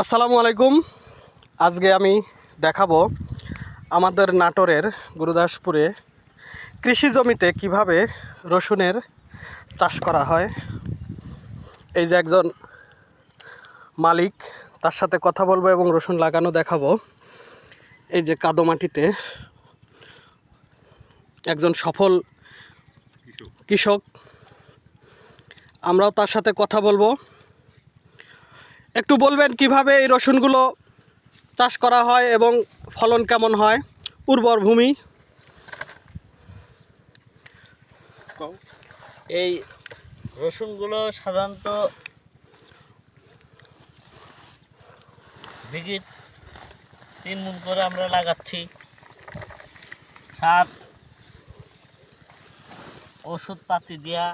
আসসালামু আলাইকুম। আজকে আমি দেখাবো আমাদের নাটোরের গুরুদাসপুরে কৃষি জমিতে কিভাবে রসুনের চাষ করা হয়। এই যে একজন মালিক, তার সাথে কথা বলবো এবং রসুন লাগানো দেখাবো। এই যে কাদো মাটিতে একজন সফল কৃষক, আমরাও তার সাথে কথা বলবো। একটু বলবেন কিভাবে এই রসুনগুলো চাষ করা হয় এবং ফলন কেমন হয়, উর্বর ভূমি। এই রসুনগুলো সাধারণত বিঘে 3 মণ করে আমরা লাগাচ্ছি। সার ওষুধপাতি দিয়া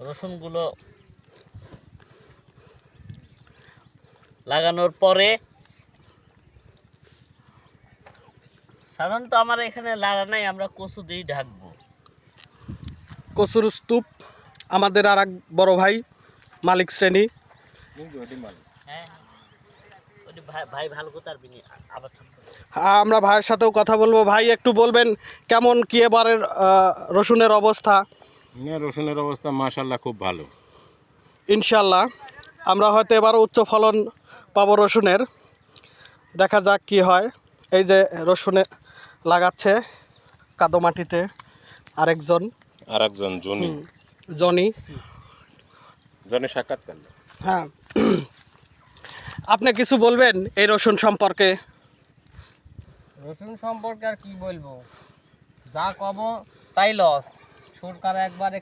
রসুনগুলো লাগানোর পরে সাধারণত আমার এখানে লাগা নাই, আমরা কচু দিয়ে ঢাকবো। কচুর স্তূপ আমাদের আর এক বড় ভাই মালিক শ্রেণী। হ্যাঁ, ভাই ভালো কথা আবার আমরা ভাইয়ের সাথেও কথা বলবো। ভাই একটু বলবেন কেমন কি এবারের রসুনের অবস্থা? রসুনের অবস্থা মাশাআল্লাহ খুব ভালো। ইনশাল্লাহ আমরা হয়তো এবার উচ্চ ফলন পাবো রসুনের। দেখা যাক কি হয়। এই যে রসুনে লাগাচ্ছে কাদো মাটিতে আরেকজন জনি সাক্ষাৎ করল। হ্যাঁ, আপনি কিছু বলবেন এই রসুন সম্পর্কে? রসুন সম্পর্কে আর কি বলবো, যা কব তাই লস। সরকার একবারে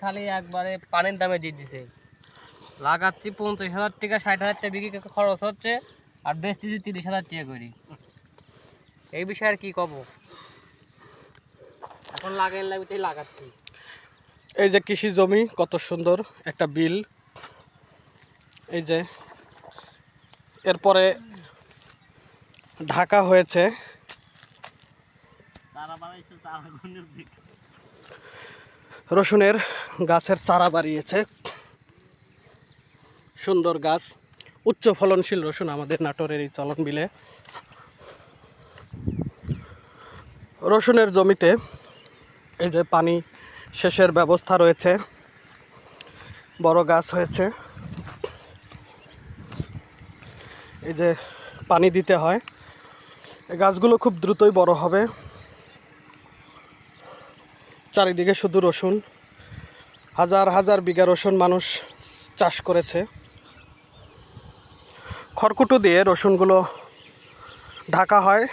পানির দামে দিয়ে দিছে। লাগাচ্ছি 50,000 টাকা, 60,000 টাকা বিক্রি খরচ হচ্ছে, আর বেচতেছি 30,000 টাকা করি। এই বিষয়ে আর কি কব, এখন লাগতেই লাগাচ্ছি। এই যে কৃষি জমি, কত সুন্দর একটা বিল। এই যে এরপরে ঢাকা হয়েছে। রসুনের গাছের চারা বাড়িয়েছে, সুন্দর গাছ, উচ্চ ফলনশীল রসুন আমাদের নাটোরের এই চলন বিলে। রসুনের জমিতে এই যে পানি সেচের ব্যবস্থা রয়েছে, বড় গাছ হয়েছে। এই যে পানি দিতে হয়, এই গাছগুলো খুব দ্রুতই বড় হবে। চারিদিকে শুধু রসুন, হাজার হাজার বিঘা রসুন মানুষ চাষ করেছে। খড়কুটো দিয়ে রসুনগুলো ঢাকা হয়,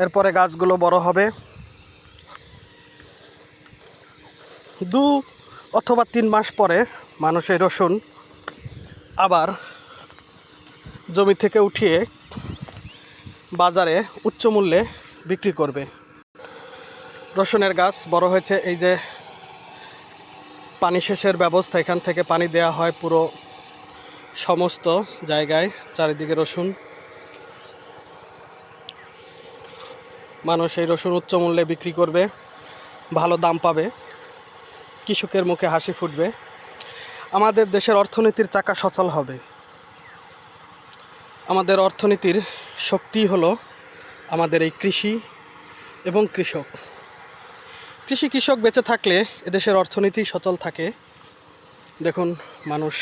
এরপরে গাছগুলো বড় হবে। 2 অথবা 3 মাস পরে মানুষ এই রসুন আবার জমি থেকে উঠিয়ে বাজারে উচ্চ মূল্যে বিক্রি করবে। রসুনের গাছ বড় হয়েছে। এই যে পানি সেচের ব্যবস্থা, এখান থেকে পানি দেওয়া হয় পুরো সমস্ত জায়গায়, চারিদিকে রসুন। মানুষ এই রসুন উচ্চ মূল্যে বিক্রি করবে, ভালো দাম পাবে, কৃষকের মুখে হাসি ফুটবে। আমাদের দেশের অর্থনীতির চাকা সচল হবে। আমাদের অর্থনীতির শক্তি হলো আমাদের এই কৃষি এবং কৃষক। কৃষক বেঁচে থাকলে এদেশের অর্থনীতি সচল থাকে। দেখুন মানুষ